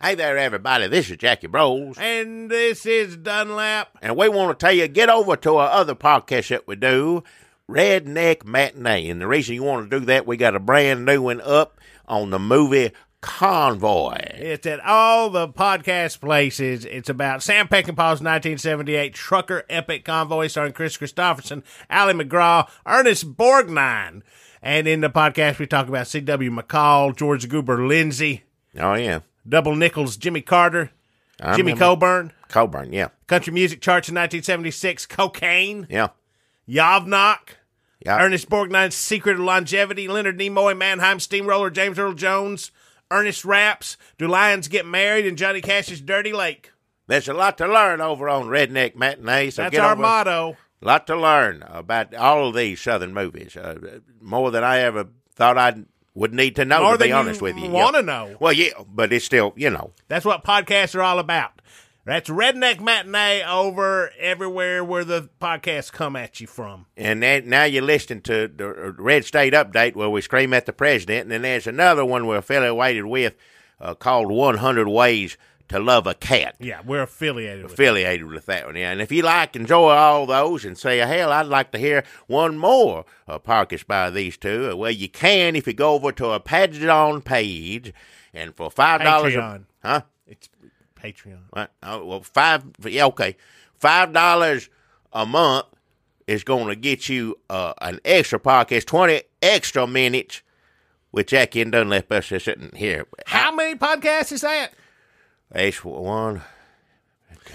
Hey there, everybody. This is Jackie Bros. And this is Dunlap. And we want to tell you, get over to our other podcast that we do, Redneck Matinee. And the reason you want to do that, we got a brand new one up on the movie Convoy. It's at all the podcast places. It's about Sam Peckinpah's 1978 trucker epic Convoy starring Chris Christopherson, Ally McGraw, Ernest Borgnine. And in the podcast, we talk about C.W. McCall, George Goober Lindsay. Oh, yeah. Double Nickels, Jimmy Carter, Jimmy Coburn. Coburn, yeah. Country music charts in 1976, Cocaine. Yeah. Yavnak. Yeah. Ernest Borgnine's Secret of Longevity, Leonard Nimoy, Mannheim Steamroller, James Earl Jones, Ernest Raps, Do Lions Get Married, and Johnny Cash's Dirty Lake. There's a lot to learn over on Redneck Matinee. So that's our motto. A lot to learn about all of these Southern movies. More than I ever thought I would need to know, more to be honest with you. Want to know. Well, yeah, but it's still, That's what podcasts are all about. That's Redneck Matinee over everywhere where the podcasts come at you from. And now you're listening to the Red State Update where we scream at the president. And then there's another one we're affiliated with called 100 Ways to Love a Cat. Yeah, we're affiliated with that one, yeah. And if you enjoy all those and say, hell, I'd like to hear one more podcast by these two, well, you can if you go over to a Patreon page, and for $5... Patreon. Huh? It's Patreon. Well, okay. $5 a month is going to get you an extra podcast, 20 extra minutes with Jackie and Dunlap us sitting here. How many podcasts is that? It's one.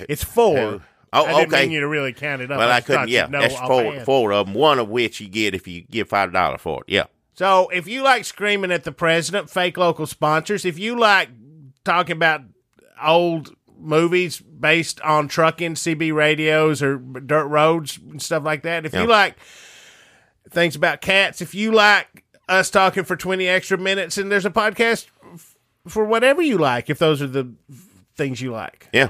It's four. Two. I Oh, didn't okay. mean you to really count it up. Well, I couldn't. Yeah, that's offhand. four of them. One of which you get if you give $5 for it. Yeah. So if you like screaming at the president, fake local sponsors. If you like talking about old movies based on trucking, CB radios, or dirt roads and stuff like that. If you like things about cats. If you like us talking for 20 extra minutes, and there's a podcast for whatever you like, if those are the things you like. Yeah.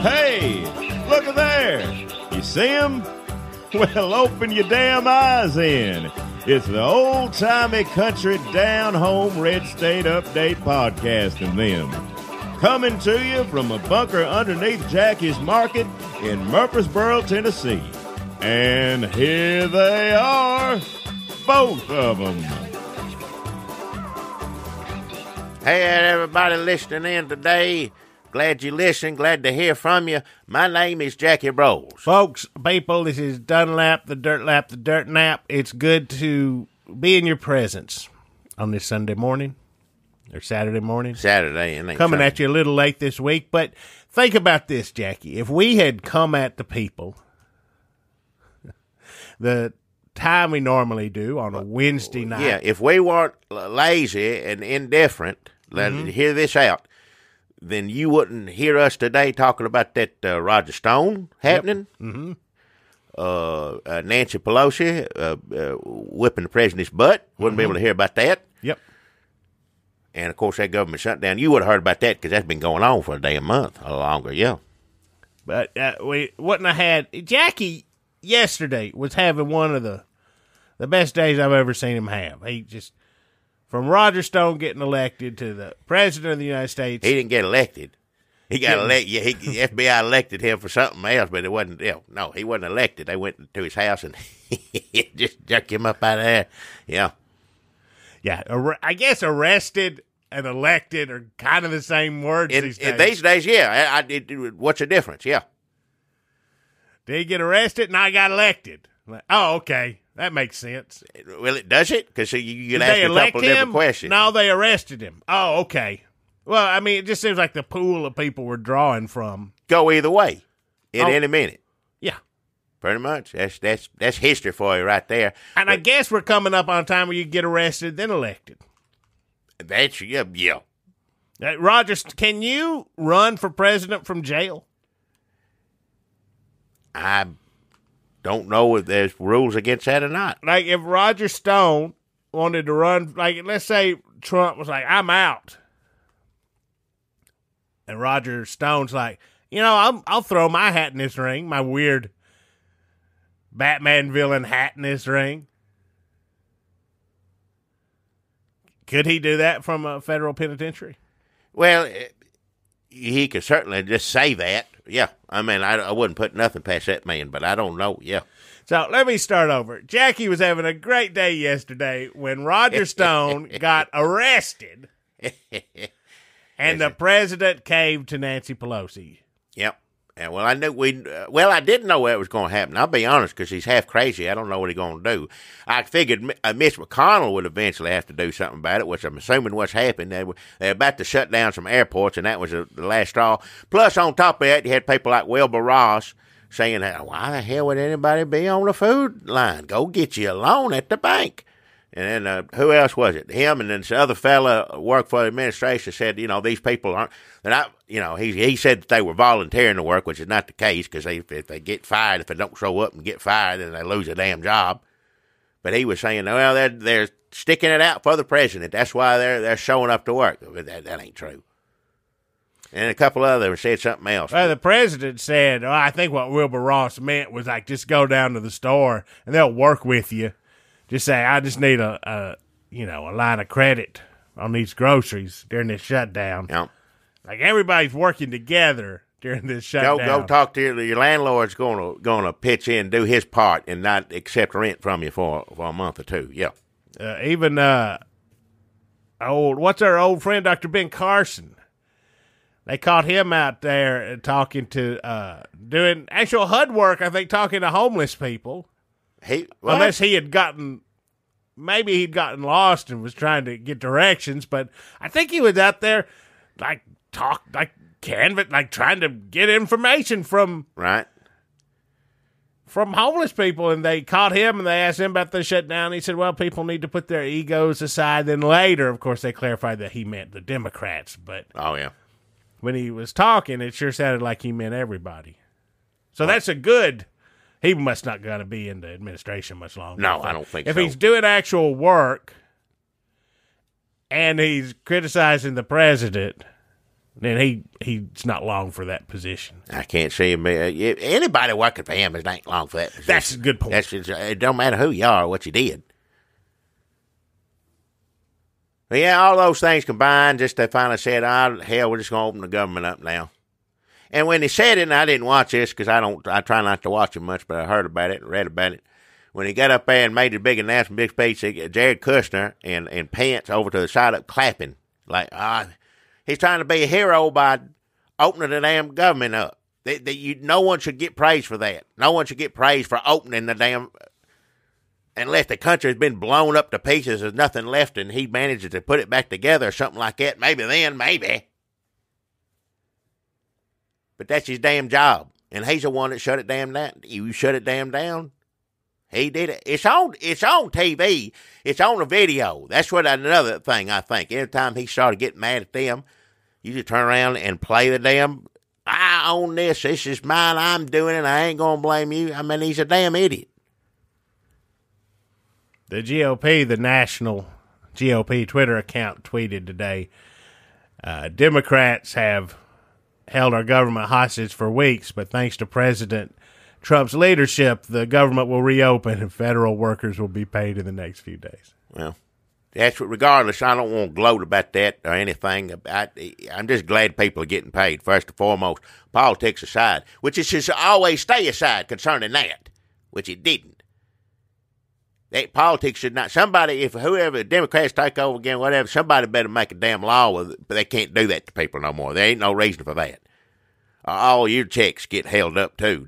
Hey, look at there. You see him? Well, open your damn eyes in. It's the old-timey country down-home Red State Update podcast and them. Coming to you from a bunker underneath Jackie's Market in Murfreesboro, Tennessee. And here they are, both of them. Hey, everybody listening in today. Glad you listened. Glad to hear from you. My name is Jackie Bros. Folks, people, this is Dunlap, the Dirt Lap, the Dirt Nap. It's good to be in your presence on this Sunday morning or Saturday morning. Saturday. And coming at you a little late this week, but think about this, Jackie. If we had come at the people the time we normally do on a Wednesday night. Yeah, if we weren't lazy and indifferent, hear this out, then you wouldn't hear us today talking about that Roger Stone happening. Yep. Nancy Pelosi whipping the president's butt. Wouldn't be able to hear about that. Yep. And, of course, that government shutdown. You would have heard about that because that's been going on for a damn month or longer, yeah. But we wouldn't have had... Jackie yesterday was having one of the best days I've ever seen him have. He just... From Roger Stone getting elected to the president of the United States. He didn't get elected. He got elected. Yeah, FBI elected him for something else, but it wasn't. No, he wasn't elected. They went to his house and just jerked him up out of there. Yeah. Yeah, I guess arrested and elected are kind of the same words these days. These days, yeah. What's the difference? Yeah. Did he get arrested? And I got elected. Oh, okay. That makes sense. Well, it does it? Because you could ask a couple of different questions. No, they arrested him. Oh, okay. Well, I mean, it just seems like the pool of people we're drawing from. Go either way in any minute. Yeah. Pretty much. That's history for you right there. And I guess we're coming up on a time where you get arrested, then elected. That's, yeah. Roger, can you run for president from jail? I don't know if there's rules against that or not. Like, if Roger Stone wanted to run, like, let's say Trump was like, I'm out. And Roger Stone's like, I'll throw my hat in this ring, my weird Batman villain hat in his ring. Could he do that from a federal penitentiary? Well, he could certainly just say that. Yeah. I mean, I wouldn't put nothing past that man, but I don't know. Yeah. So let me start over. Jackie was having a great day yesterday when Roger Stone got arrested and the president caved to Nancy Pelosi. Yep. And well, I didn't know that was going to happen. I'll be honest, because he's half crazy. I don't know what he's going to do. I figured Mitch McConnell would eventually have to do something about it, which I'm assuming what's happened. They're about to shut down some airports, and that was the last straw. Plus, on top of that, you had people like Wilbur Ross saying, why the hell would anybody be on the food line? Go get you a loan at the bank. And then who else was it? Him, and then this other fella worked for the administration said, these people aren't. He said that they were volunteering to work, which is not the case, because if they get fired, if they don't show up and get fired, then they lose a damn job. But he was saying, well, they're sticking it out for the president. That's why they're showing up to work. But that ain't true. And a couple others said something else. Well, the president said, I think what Wilbur Ross meant was like, just go down to the store and they'll work with you. Just say, I just need a line of credit on these groceries during this shutdown. Yep. Like everybody's working together during this shutdown. Go talk to your landlord's going to pitch in, do his part, and not accept rent from you for a month or two. Yeah. Even what's our old friend Dr. Ben Carson? They caught him out there talking to doing actual HUD work. I think talking to homeless people. Unless he'd gotten lost and was trying to get directions, but I think he was out there trying to get information from homeless people, and they caught him and they asked him about the shutdown. He said, well, people need to put their egos aside. Then later, of course, they clarified that he meant the Democrats, but when he was talking, it sure sounded like he meant everybody. So that's a good. He must not going to be in the administration much longer. No, I don't think so. If he's doing actual work and he's criticizing the president, then he's not long for that position. I can't see him. Anybody working for him is not long for that position. That's a good point. It don't matter who you are or what you did. But yeah, all those things combined, just they finally said, hell, we're just going to open the government up now. And when he said it, and I didn't watch this because I try not to watch it much, but I heard about it and read about it. When he got up there and made the big announcement, big speech, Jared Kushner and Pence over to the side up clapping. Like, he's trying to be a hero by opening the damn government up. No one should get praise for that. No one should get praise for opening the damn, unless the country has been blown up to pieces, there's nothing left, and he manages to put it back together or something like that. Maybe. But that's his damn job. And he's the one that shut it damn down. You shut it damn down. He did it. It's on TV. It's on the video. That's what another thing I think. Every time he started getting mad at them, you just turn around and play the damn, I own this. This is mine. I'm doing it. I ain't going to blame you. I mean, he's a damn idiot. The GOP, the national GOP Twitter account tweeted today, Democrats have held our government hostage for weeks, but thanks to President Trump's leadership, the government will reopen and federal workers will be paid in the next few days. Well, that's what, regardless, I don't want to gloat about that or anything. I'm just glad people are getting paid, first and foremost, politics aside, which it should always stay aside concerning that, which it didn't. That politics should not, whoever the Democrats take over again, whatever, somebody better make a damn law with it, but they can't do that to people no more. There ain't no reason for that. All your checks get held up too.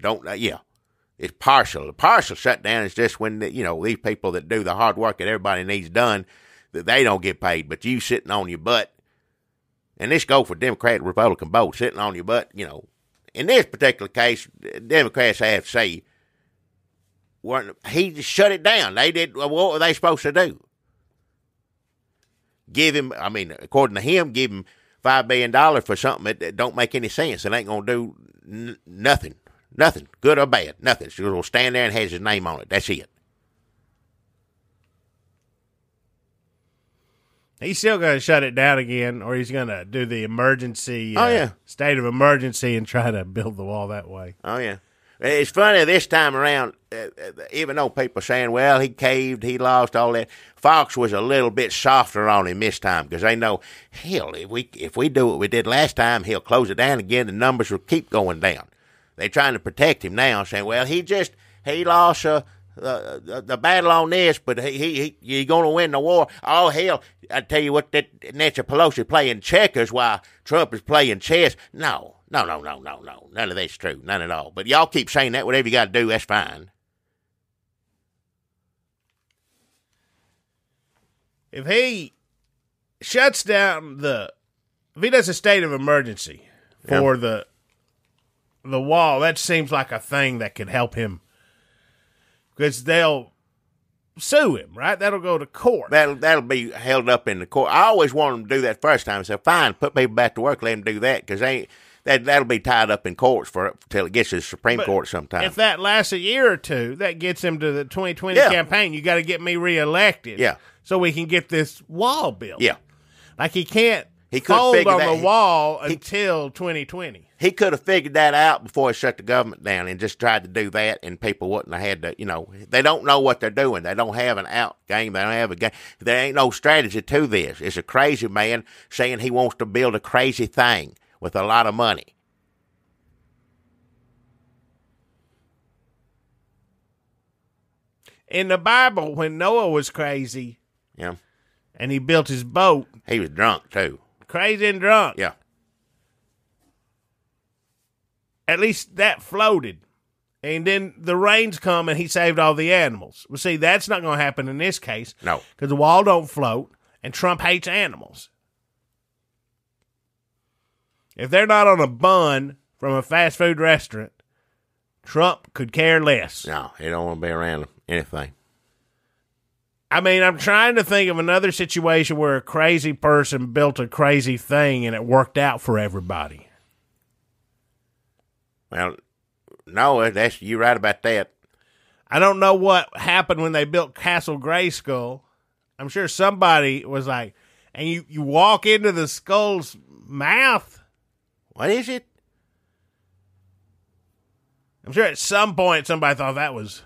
It's partial. The partial shutdown is just when, these people that do the hard work that everybody needs done, that they don't get paid, but you sitting on your butt, and this go for Democrat and Republican both, sitting on your butt, In this particular case, Democrats have to say, he just shut it down. They did, what were they supposed to do? According to him, give him $5 billion for something that don't make any sense. It ain't going to do nothing. Nothing, good or bad, nothing. She's going to stand there and has his name on it. That's it. He's still going to shut it down again, or he's going to do the emergency, state of emergency and try to build the wall that way. Oh, yeah. It's funny this time around, even though people are saying, well, he caved, he lost, all that, Fox was a little bit softer on him this time because they know, hell, if we do what we did last time, he'll close it down again, the numbers will keep going down. They're trying to protect him now, saying, well, he lost the battle on this, but you're going to win the war. Oh, hell, I tell you what, Nancy Pelosi playing checkers while Trump is playing chess. No. None of that's true. None at all. But y'all keep saying that. Whatever you got to do, that's fine. If he shuts down if he does a state of emergency for the wall, that seems like a thing that could help him. Because they'll sue him, right? That'll go to court. That'll be held up in the court. I always wanted them to do that first time. So fine, put people back to work, let them do that, because that'll be tied up in courts till it gets to the Supreme Court sometime. If that lasts a year or two, that gets him to the 2020 campaign. You got to get me reelected, so we can get this wall built. Yeah, like he can't fold on the wall until 2020. He could have figured that out before he shut the government down and just tried to do that, and people wouldn't have had to, they don't know what they're doing. They don't have an out game. They don't have a game. There ain't no strategy to this. It's a crazy man saying he wants to build a crazy thing with a lot of money. In the Bible, when Noah was crazy, and he built his boat, he was drunk too. Crazy and drunk. Yeah. At least that floated. And then the rains come and he saved all the animals. Well, see, that's not going to happen in this case. No. Because the wall don't float and Trump hates animals. If they're not on a bun from a fast food restaurant, Trump could care less. No, he don't want to be around anything. I mean, I'm trying to think of another situation where a crazy person built a crazy thing and it worked out for everybody. Well, no, you're right about that. I don't know what happened when they built Castle Grayskull. I'm sure somebody was like, and you walk into the skull's mouth. What is it? I'm sure at some point somebody thought that was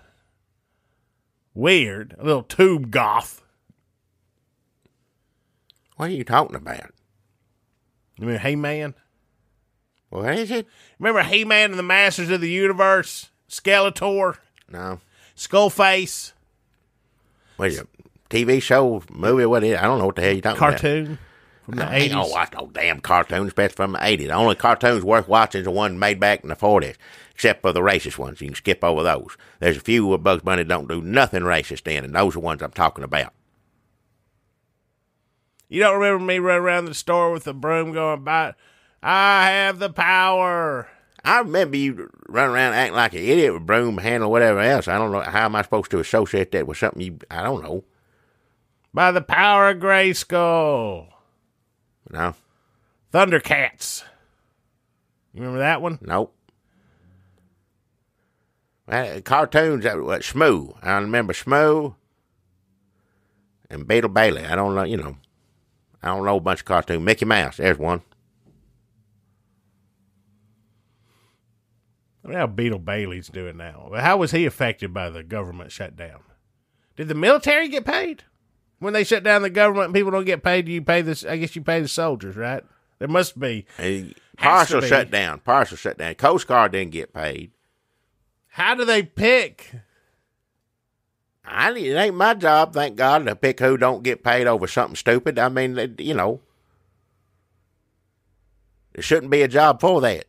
weird. A little tube goth. What are you talking about? You mean He-Man? What is it? Remember He-Man and the Masters of the Universe? Skeletor? No. Skullface? What is it? TV show, movie, what is it? I don't know what the hell you're talking about. Cartoon from the 80s. I don't watch no damn cartoons, especially from the 80s. The only cartoons worth watching is the one made back in the 40s, except for the racist ones. You can skip over those. There's a few where Bugs Bunny don't do nothing racist in, and those are the ones I'm talking about. You don't remember me running around the store with a broom going by, I have the power. I remember you running around acting like an idiot with broom handle, whatever else. I don't know. How am I supposed to associate that with something I don't know. By the power of Grayskull. No. Thundercats. You remember that one? Nope. Cartoons, Shmoo. I remember Shmoo and Beetle Bailey. I don't know, I don't know a bunch of cartoons. Mickey Mouse, there's one. I mean, how Beetle Bailey's doing now. How was he affected by the government shutdown? Did the military get paid? When they shut down the government and people don't get paid, you pay this. I guess you pay the soldiers, right? There must be. Partial shutdown. Coast Guard didn't get paid. How do they pick? It ain't my job, thank God, to pick who don't get paid over something stupid. I mean, there shouldn't be a job for that.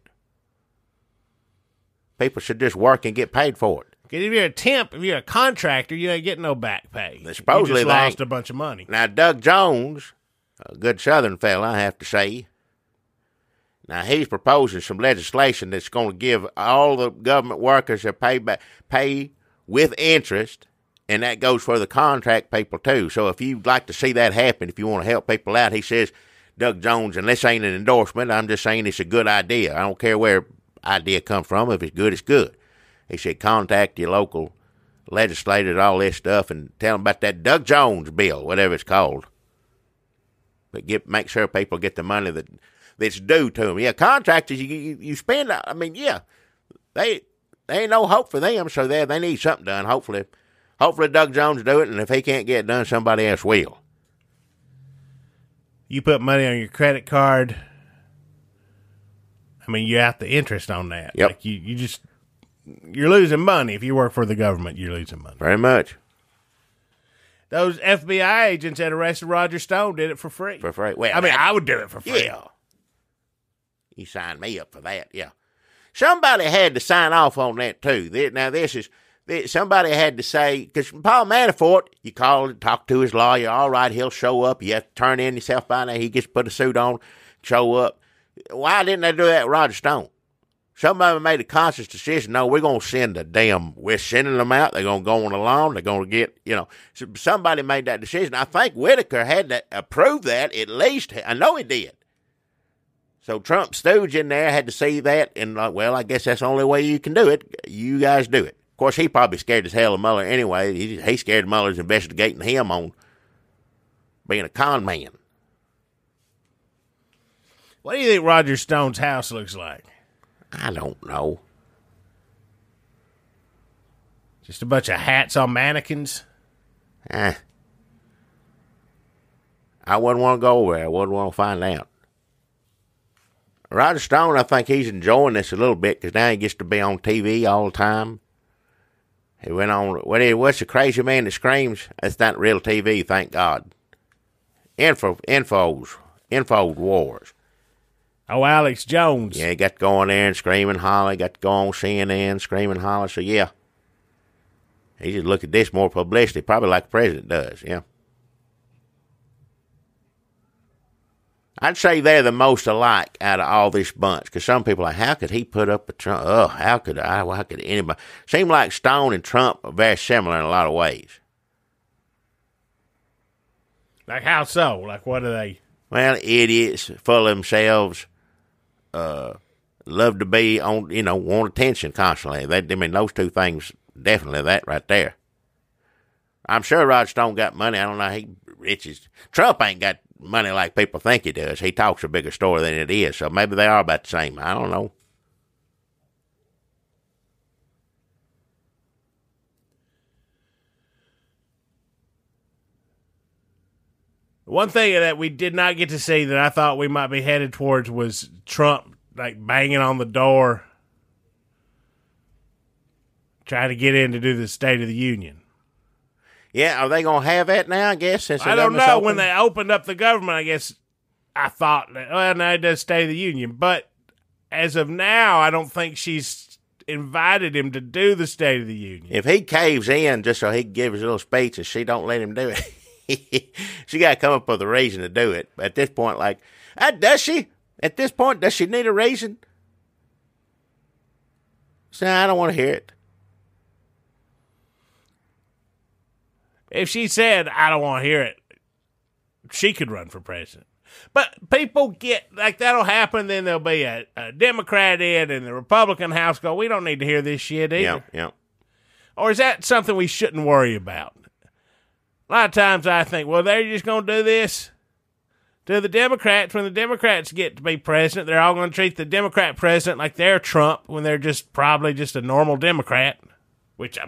People should just work and get paid for it. Because if you're a temp, if you're a contractor, you ain't getting no back pay. Supposedly you just lost a bunch of money. Now, Doug Jones, a good Southern fella, I have to say, now he's proposing some legislation that's going to give all the government workers their pay with interest, and that goes for the contract people too. So if you'd like to see that happen, if you want to help people out, he says, Doug Jones, and this ain't an endorsement, I'm just saying it's a good idea. I don't care where idea come from. If it's good, it's good. He said, contact your local legislators, all this stuff, and tell them about that Doug Jones bill, whatever it's called. But make sure people get the money that's due to them. Yeah, contractors, you spend. I mean, yeah, they there ain't no hope for them, so they need something done. Hopefully Doug Jones do it, and if he can't get it done, somebody else will. You put money on your credit card, I mean, you have the interest on that. Yep. Like you're losing money. If you work for the government, you're losing money. Very much. Those FBI agents that arrested Roger Stone did it for free. For free. Well, I mean, I would do it for free. Yeah. You signed me up for that, yeah. Somebody had to sign off on that, too. Somebody had to say, because Paul Manafort, you call and talk to his lawyer, all right, he'll show up. You have to turn in yourself by now. He gets to put a suit on, show up. Why didn't they do that with Roger Stone? Somebody made a conscious decision, no, we're sending them out. They're going to go on along. They're going to get, somebody made that decision. I think Whitaker had to approve that at least. I know he did. So Trump stooge in there had to see that, and well, I guess that's the only way you can do it. You guys do it. Of course, he probably scared as hell of Mueller anyway. He scared Mueller's investigating him on being a con man. What do you think Roger Stone's house looks like? I don't know. Just a bunch of hats on mannequins? I wouldn't want to go over there. I wouldn't want to find out. Roger Stone, I think he's enjoying this a little bit because now he gets to be on TV all the time. He went on, what's the crazy man that screams? That's not real TV, thank God. Info Wars. Oh, Alex Jones. Yeah, he got to go on there and scream and holler. Got to go on CNN, scream and holler. So, yeah. He just look at this more publicity, probably like the president does, yeah. I'd say they're the most alike out of all this bunch, because some people are like, how could he put up a Trump? Oh, how could anybody? Seem like Stone and Trump are very similar in a lot of ways. Like how so? Like what are they? Well, idiots, full of themselves, love to be on, want attention constantly. Those two things, definitely that right there. I'm sure Roger Stone got money. I don't know, he riches. Trump ain't got money like people think he does. He talks a bigger story than it is, so maybe they are about the same. I don't know. One thing that we did not get to see that I thought we might be headed towards was Trump like banging on the door, trying to get in to do the State of the Union. Yeah, are they going to have that now, I guess? Since I don't know. When they opened up the government, I guess I thought, well, now it does State of the Union. But as of now, I don't think she's invited him to do the State of the Union. If he caves in just so he can give his little speech and she don't let him do it, she got to come up with a reason to do it. At this point, does she? At this point, does she need a reason? So I don't want to hear it. If she said, I don't want to hear it, she could run for president. But people get, that'll happen, then there'll be a Democrat in the Republican House go, we don't need to hear this shit either. Yeah. Or is that something we shouldn't worry about? A lot of times I think, well, they're just going to do this to the Democrats. When the Democrats get to be president, they're all going to treat the Democrat president like they're Trump when they're probably just a normal Democrat, which,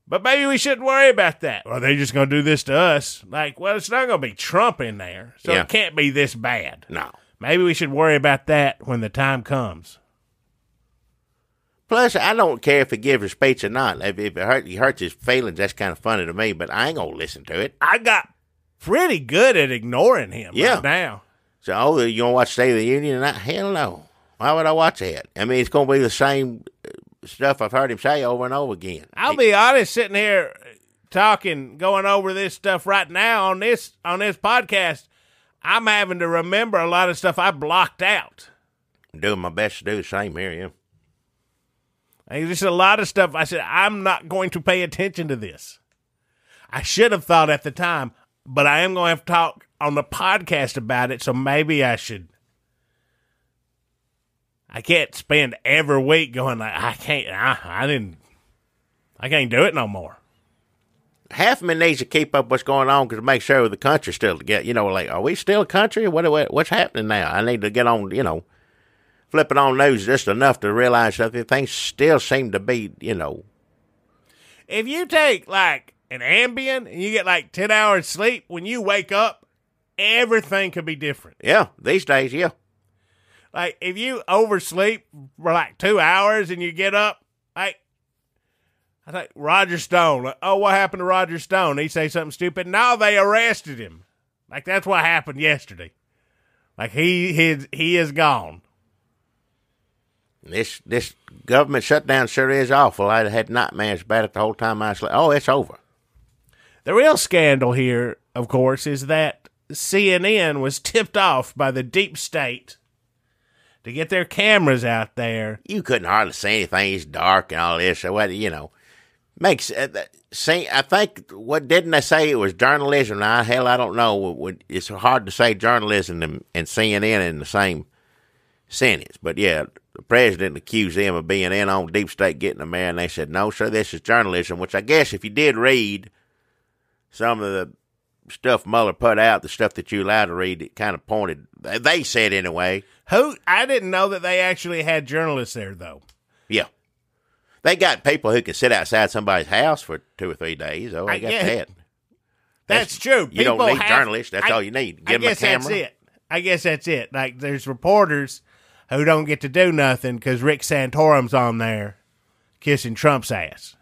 But maybe we shouldn't worry about that. Are they just going to do this to us? Well, it's not going to be Trump in there, so It can't be this bad. No. Maybe we should worry about that when the time comes. Plus, I don't care if he gives a speech or not. If it hurts his feelings, that's kind of funny to me, but I ain't going to listen to it. I got pretty good at ignoring him right now. So, you going to watch State of the Union tonight? Hell no. Why would I watch that? It's going to be the same stuff I've heard him say over and over again. I'll be honest, sitting here talking, going over this stuff right now on this podcast, I'm having to remember a lot of stuff I blocked out. I'm doing my best to do the same here, yeah. There's a lot of stuff I said, I'm not going to pay attention to this. I should have thought at the time, but I am going to have to talk on the podcast about it, so maybe I should. I can't spend every week going I can't do it no more. Half of me needs to keep up what's going on to make sure the country's still together. Are we still a country? What's happening now? I need to get on, If flipping on news just enough to realize that things still seem to be, If you take like an Ambien and you get like 10 hours sleep, when you wake up, everything could be different. Yeah, these days, yeah. Like if you oversleep for like 2 hours and you get up, like I think Roger Stone, like, oh, what happened to Roger Stone? He say something stupid. Now they arrested him. Like that's what happened yesterday. Like he is gone. This government shutdown sure is awful. I had nightmares about it the whole time I slept. Oh, it's over. The real scandal here, of course, is that CNN was tipped off by the deep state to get their cameras out there. You couldn't hardly see anything. It's dark and all this. So what, makes I think what didn't they say it was journalism? Now, hell, I don't know. It's hard to say journalism and CNN in the same sentence. But yeah, the president accused them of being in on deep state getting them there, and they said, no, sir, this is journalism, which I guess if you did read some of the stuff Mueller put out, the stuff that you allowed to read, it kind of pointed, they said anyway. I didn't know that they actually had journalists there, though. Yeah. They got people who can sit outside somebody's house for 2 or 3 days. Oh, I got that. That's true. You don't need journalists. That's all you need. Give them a camera. That's it. I guess that's it. Like, there's reporters who don't get to do nothing because Rick Santorum's on there kissing Trump's ass.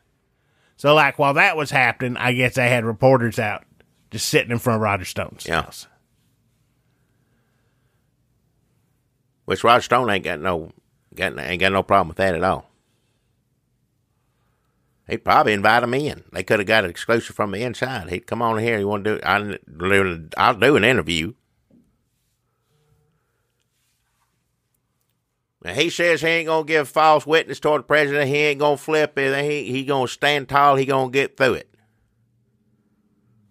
So, like, while that was happening, I guess they had reporters out just sitting in front of Roger Stone's house. Which Roger Stone ain't got no problem with that at all. He'd probably invite him in. They could have got it exclusive from the inside. He'd come on here. You want to do? I'll do an interview. Now, he says he ain't gonna give false witness toward the president. He ain't gonna flip it. He gonna stand tall. He gonna get through it.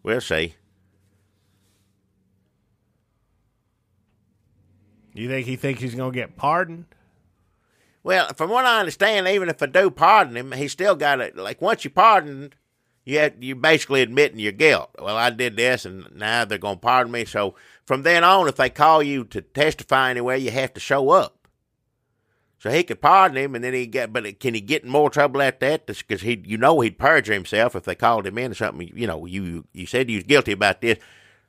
We'll see. You think he thinks he's gonna get pardoned? Well, from what I understand, even if I do pardon him, he still got it. Like once you pardoned, you basically admitting your guilt. Well, I did this, and now they're gonna pardon me. So from then on, if they call you to testify anywhere, you have to show up. So he could pardon him, and then but can he get in more trouble at that? Because he'd perjure himself if they called him in or something. You said you was guilty about this.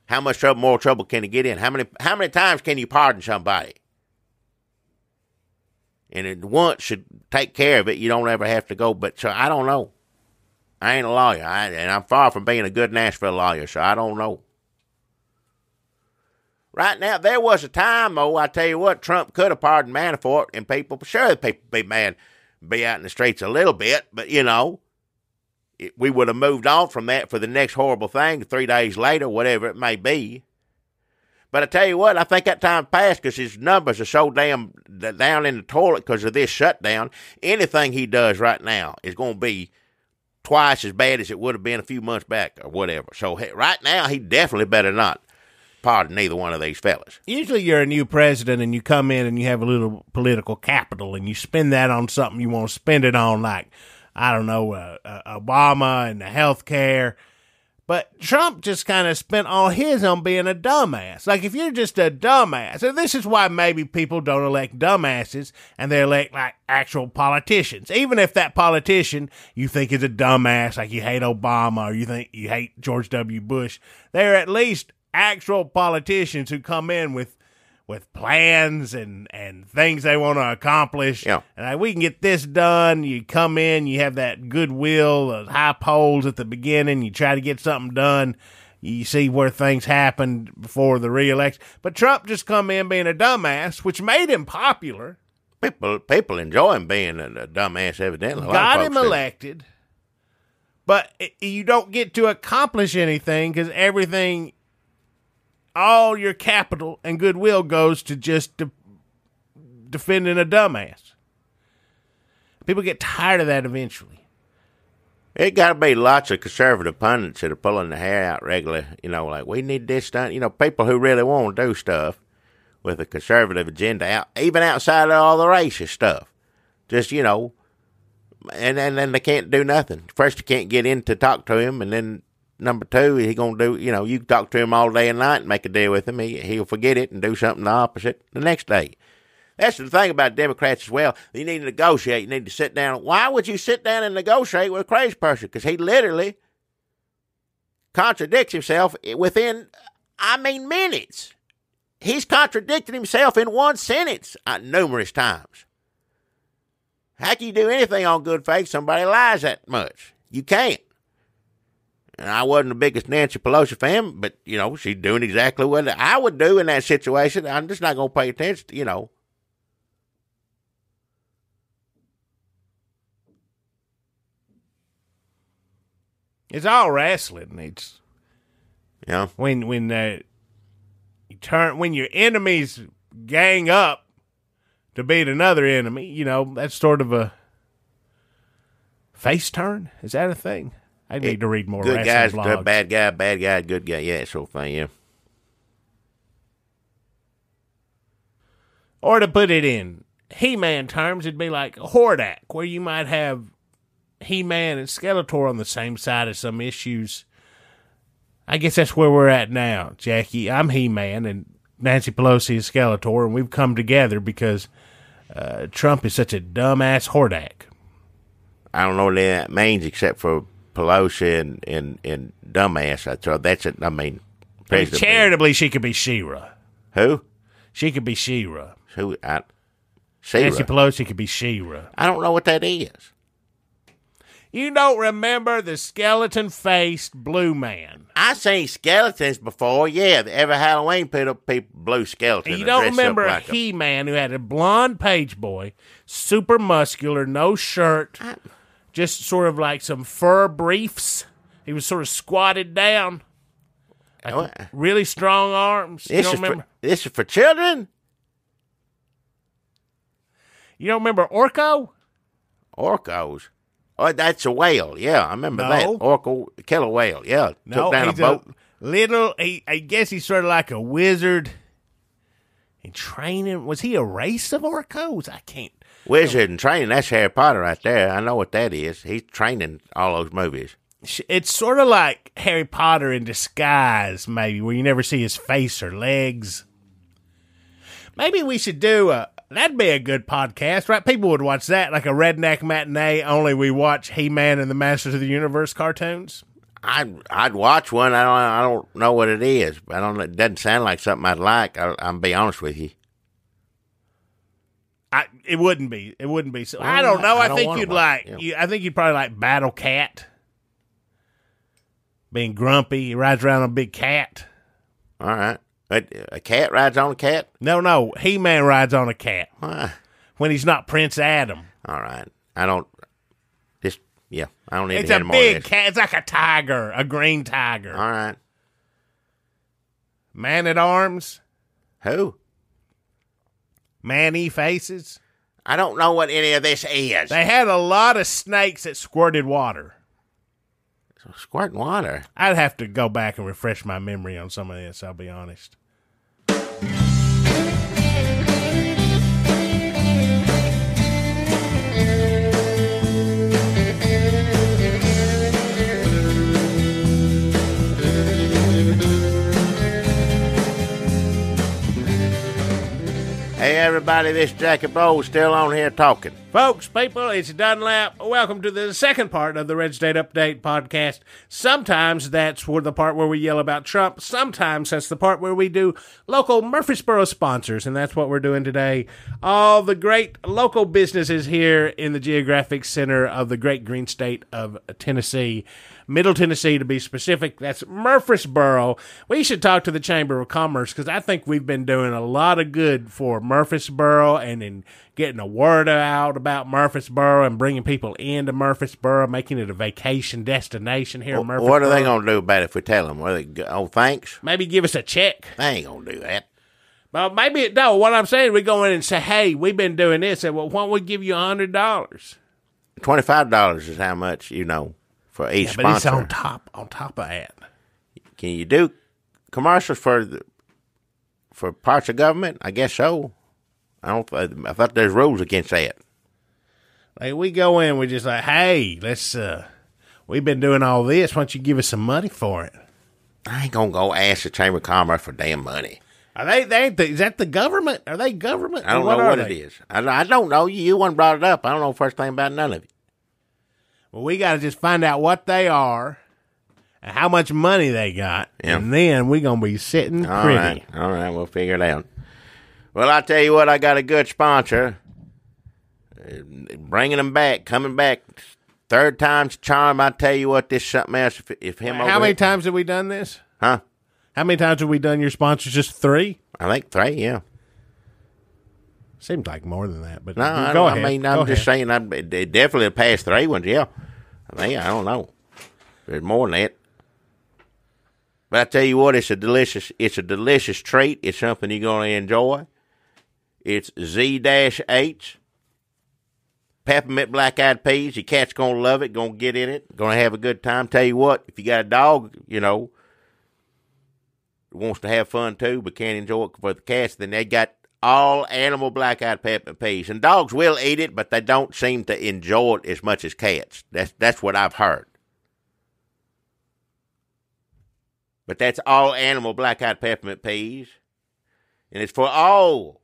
How much more trouble can he get in? How many times can you pardon somebody? And it once should take care of it. You don't ever have to go. But so I don't know. I ain't a lawyer, and I'm far from being a good Nashville lawyer, so I don't know. Right now, there was a time, though, I tell you what, Trump could have pardoned Manafort, and people be mad, be out in the streets a little bit, but, we would have moved on from that for the next horrible thing 3 days later, whatever it may be. But I tell you what, I think that time passed because his numbers are so down in the toilet because of this shutdown. Anything he does right now is going to be twice as bad as it would have been a few months back or whatever. So right now, he definitely better not pardon neither one of these fellas. Usually you're a new president and you come in and you have a little political capital and you spend that on something you want to spend it on, like, I don't know, Obama and the health care. But Trump just kind of spent all his on being a dumbass. Like, if you're just a dumbass, and this is why maybe people don't elect dumbasses and they elect, like, actual politicians. Even if that politician you think is a dumbass, like you hate Obama or you think you hate George W. Bush, they're at least actual politicians who come in with plans and things they want to accomplish. Yeah. And like, we can get this done. You come in, you have that goodwill, those high polls at the beginning. You try to get something done. You see where things happened before the re-election. But Trump just come in being a dumbass, which made him popular. People enjoy him being a dumbass, evidently. Got him elected. But you don't get to accomplish anything because all your capital and goodwill goes to just defending a dumbass. People get tired of that eventually. It got to be lots of conservative pundits that are pulling their hair out regularly. Like, we need this done. People who really want to do stuff with a conservative agenda, even outside of all the racist stuff. Just, and then they can't do nothing. First, you can't get in to talk to him, and then number two, he gonna do, you can talk to him all day and night and make a deal with him. He'll forget it and do something the opposite the next day. That's the thing about Democrats as well. You need to negotiate. You need to sit down. Why would you sit down and negotiate with a crazy person? Because he literally contradicts himself within, minutes. He's contradicted himself in one sentence numerous times. How can you do anything on good faith? Somebody lies that much. You can't. And I wasn't the biggest Nancy Pelosi fan, but, she's doing exactly what I would do in that situation. I'm just not going to pay attention to, It's all wrestling. It's when your enemies gang up to beat another enemy, that's sort of a face turn. Is that a thing? I need to read more good wrestling guys, blogs. bad guy, good guy. Yeah, sort of thing, yeah. Or to put it in He-Man terms, it'd be like a Hordak, where you might have He-Man and Skeletor on the same side of some issues. I guess that's where we're at now, Jackie. I'm He-Man, and Nancy Pelosi is Skeletor, and we've come together because Trump is such a dumbass Hordak. I don't know what that means except for Pelosi and dumbass. So that's it. President. Charitably, she could be She-Ra. Who? She could be She-Ra. Who? Nancy Pelosi could be She-Ra. I don't know what that is. You don't remember the skeleton-faced blue man? I seen skeletons before. Yeah, every Halloween put up people blue skeletons. You don't remember a He-Man who had a blonde page boy, super muscular, no shirt, just sort of like some fur briefs. He was sort of squatted down, like really strong arms. You don't remember? This is for children? You don't remember Orko? Orcos. Oh, that's a whale. Yeah, I remember that. Orco, killer whale. Yeah, no, took down a boat. I guess he's sort of like a wizard in training. Was he a race of Orcos? I can't. Wizard and training, that's Harry Potter right there. I know what that is. He's training all those movies. It's sort of like Harry Potter in disguise, maybe, where you never see his face or legs. Maybe we should do that'd be a good podcast, right? People would watch that, like a redneck matinee, only we watch He-Man and the Masters of the Universe cartoons. I'd watch one. I don't know what it is. It doesn't sound like something I'd like. I'll be honest with you. It wouldn't be. It wouldn't be. So I don't know. I think you'd like. I think you'd probably like Battle Cat. Being grumpy, he rides around on a big cat. All right. A cat rides on a cat? No. He-Man rides on a cat. Why? When he's not Prince Adam. All right. I don't need it's to hear more of this. It's a big cat. It's like a tiger, a green tiger. All right. Man-at-Arms. Who? Man-E-Faces. I don't know what any of this is. They had a lot of snakes that squirted water. Squirting water? I'd have to go back and refresh my memory on some of this, I'll be honest. Hey, everybody, this Jackie Bowles still on here talking. Folks, people, it's Dunlap. Welcome to the second part of the Red State Update podcast. Sometimes that's the part where we yell about Trump. Sometimes that's the part where we do local Murfreesboro sponsors, and that's what we're doing today. All the great local businesses here in the geographic center of the great green state of Tennessee. Middle Tennessee, to be specific. That's Murfreesboro. We should talk to the Chamber of Commerce because I think we've been doing a lot of good for Murfreesboro and in getting a word out about Murfreesboro and bringing people into Murfreesboro, making it a vacation destination here in Murfreesboro. What are they going to do about it if we tell them? Thanks? Maybe give us a check. They ain't going to do that. Well, maybe, no, what I'm saying, we go in and say, hey, we've been doing this. Say, well, why don't we give you $100? $25 is how much, for each sponsor. But it's on top of that. Can you do commercials for parts of government? I guess so. I thought there's rules against that. Like we go in, we're just like, hey, we've been doing all this. Why don't you give us some money for it? I ain't gonna go ask the Chamber of Commerce for damn money. Are they ain't is that the government? Are they government? I don't know what it is. I don't know. You one brought it up. I don't know the first thing about none of it. Well, we got to just find out what they are and how much money they got, and then we're going to be sitting pretty. All right, we'll figure it out. Well, I tell you what, I got a good sponsor. Bringing them back, coming back. Third time's charm. I tell you what, this is something else. If him How many times have we done this? Huh? How many times have we done your sponsors? Just 3? I think 3, yeah. Seems like more than that, but no, go ahead. I mean, I'm just saying, they definitely the past 3 ones, yeah. I don't know. There's more than that. But I tell you what, it's a delicious treat. It's something you're going to enjoy. It's Z-H. Peppermint black-eyed peas. Your cat's going to love it, going to get in it, going to have a good time. Tell you what, if you got a dog, wants to have fun too, but can't enjoy it for the cats, then they got all animal black-eyed peppermint peas. And dogs will eat it, but they don't seem to enjoy it as much as cats. That's what I've heard. But that's all animal black-eyed peppermint peas. And it's for all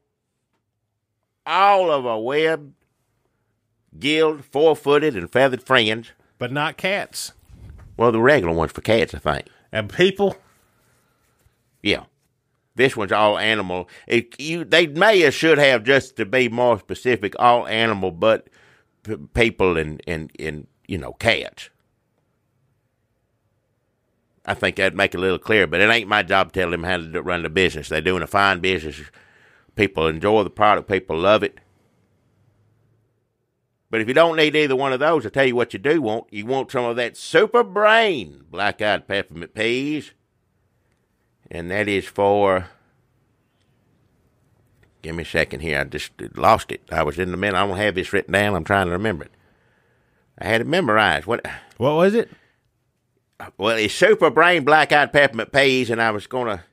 of our webbed, gilled, 4-footed, and feathered friends. But not cats. Well, the regular one's for cats, I think. And people? Yeah. This one's all animal. They may or should have, just to be more specific, all animal, but people and cats. I think that'd make it a little clearer, but it ain't my job to tell them how to run the business. They're doing a fine business. People enjoy the product. People love it. But if you don't need either one of those, I'll tell you what you do want. You want some of that Super Brain black-eyed peppermint peas. And that is for... Give me a second here. I just lost it. I was in the middle. I don't have this written down. I'm trying to remember it. I had it memorized. What was it? Well, it's Super Brain black-eyed peppermint peas, and I was going to...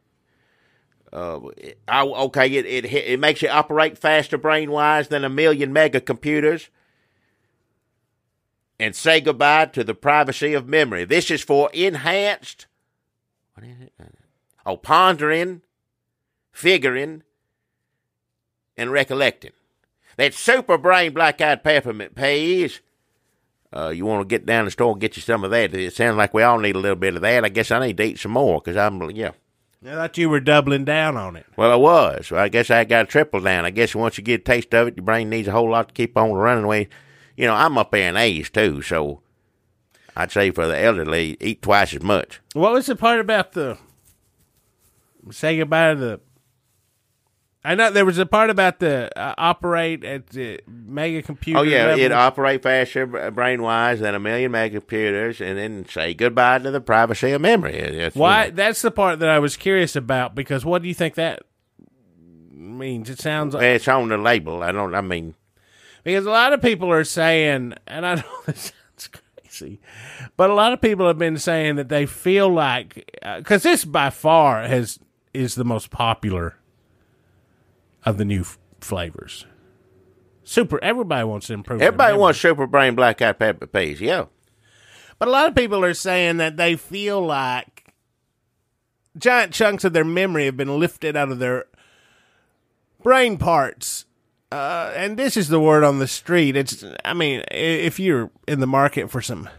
it makes you operate faster brain-wise than 1,000,000 mega computers. And say goodbye to the privacy of memory. This is for enhanced, pondering, figuring, and recollecting. That Super Brain black-eyed peppermint peas. You want to get down to the store and get you some of that. It sounds like we all need a little bit of that. I guess I need to eat some more because I thought you were doubling down on it. Well, I was. So I guess I got to triple down. I guess once you get a taste of it, your brain needs a whole lot to keep on running away. I'm up there in age, too, so I'd say for the elderly, eat twice as much. What was the part about say goodbye to the... I know there was a part about the operate at the mega computer level. It operate faster brain-wise than 1,000,000 mega computers, and then say goodbye to the privacy of memory. Why? That's the part that I was curious about, because what do you think that means? It sounds like... It's on the label. Because a lot of people are saying, and I know this sounds crazy, but a lot of people have been saying that they feel like, because this by far is the most popular of the new flavors. Everybody wants to improve. Everybody wants Super Brain black-eyed pepper peas, yeah. But a lot of people are saying that they feel like giant chunks of their memory have been lifted out of their brain parts. And this is the word on the street. If you're in the market for some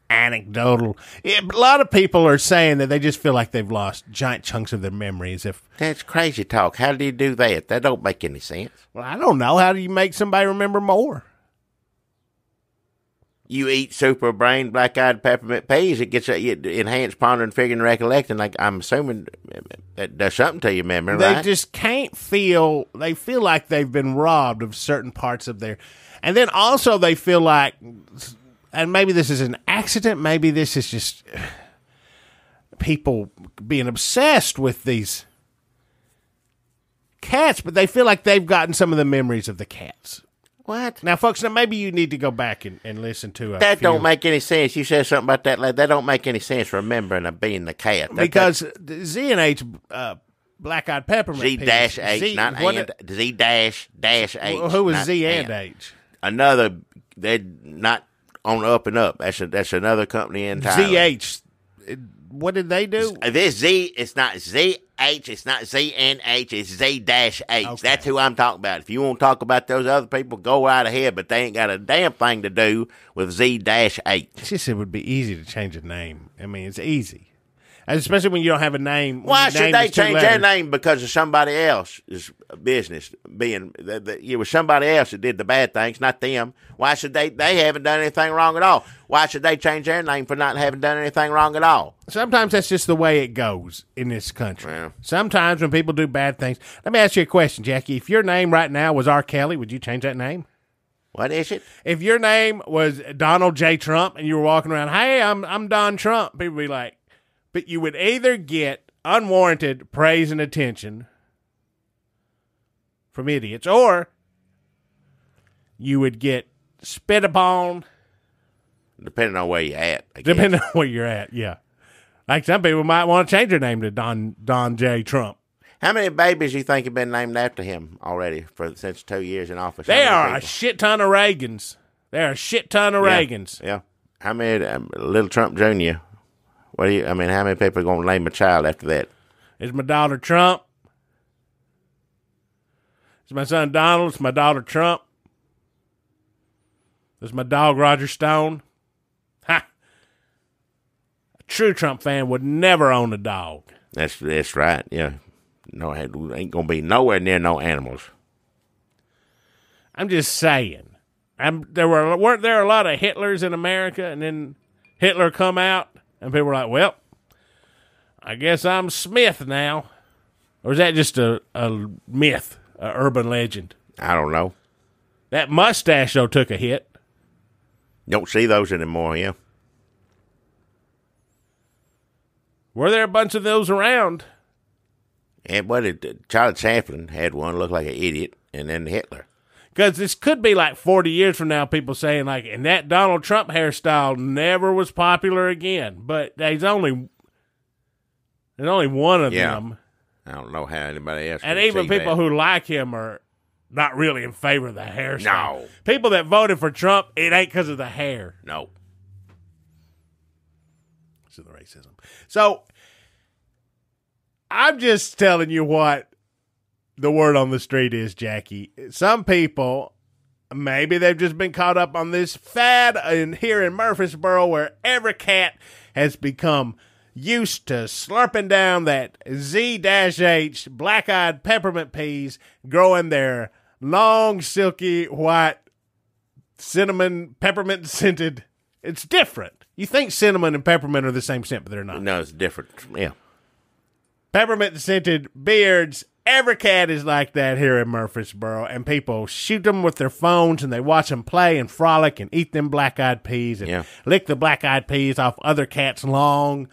anecdotal, a lot of people are saying that they just feel like they've lost giant chunks of their memories. That's crazy talk. How do you do that? That don't make any sense. Well, I don't know. How do you make somebody remember more? You eat Super Brain black-eyed peppermint peas, it gets enhanced pondering, figuring, and recollecting. Like, I'm assuming that does something to your memory, They right? just can't feel... They feel like they've been robbed of certain parts of their... And then also they feel like... And maybe this is an accident. Maybe this is just people being obsessed with these cats. But they feel like they've gotten some of the memories of the cats. What? Now, folks, maybe you need to go back and listen to that. Don't make any sense. You said something about that. That don't make any sense. Remembering being the cat. Because Z&H black-eyed peppermint. Z-H, not and. Z-H. Well, who was Z and H? Another. They're not on the up and up. That's another company entirely. ZH. What did they do? This Z. It's not Z H. It's not ZNH. It's Z-H. Okay. That's who I'm talking about. If you want to talk about those other people, go right ahead. But they ain't got a damn thing to do with Z-H. It's just it would be easy to change a name. I mean, it's easy. Especially when you don't have a name. Why should they change their name because of somebody else's business being? It was somebody else that did the bad things, not them. Why should they? They haven't done anything wrong at all. Why should they change their name for not having done anything wrong at all? Sometimes that's just the way it goes in this country. Yeah. Sometimes when people do bad things. Let me ask you a question, Jackie. If your name right now was R. Kelly, would you change that name? What is it? If your name was Donald J. Trump and you were walking around, hey, I'm Don Trump, people would be like, but you would either get unwarranted praise and attention from idiots, or you would get spit upon. Depending on where you're at. Depending on where you're at, yeah. Like some people might want to change their name to Don J. Trump. How many babies you think have been named after him already since 2 years in office? There are a shit ton of Reagans. Reagans. Yeah. How many Little Trump Jr.? How many people are going to name a child after that? It's my daughter Trump. It's my son Donald. It's my daughter Trump. It's my dog Roger Stone. Ha! A true Trump fan would never own a dog. That's right. Yeah. No, ain't going to be nowhere near no animals. I'm just saying. Weren't there a lot of Hitlers in America, and then Hitler come out? And people were like, well, I guess I'm Smith now. Or is that just a myth, an urban legend? I don't know. That mustache, though, took a hit. Don't see those anymore, yeah. Were there a bunch of those around? And Charlie Chaplin had one, looked like an idiot, and then Hitler. Because this could be like 40 years from now, people saying, like, and that Donald Trump hairstyle never was popular again. But there's only one of them. I don't know how anybody else and even people who like him are not really in favor of the hairstyle. No. People that voted for Trump, it ain't because of the hair. No. It's the racism. So, I'm just telling you what the word on the street is, Jackie. Some people, maybe they've just been caught up on this fad here in Murfreesboro where every cat has become used to slurping down that Z-H black-eyed peppermint peas, growing their long, silky, white, cinnamon, peppermint scented. It's different. You think cinnamon and peppermint are the same scent, but they're not. No, it's different. Yeah. Peppermint scented beards. Every cat is like that here in Murfreesboro, and people shoot them with their phones, and they watch them play and frolic and eat them black-eyed peas and lick the black-eyed peas off other cats' long,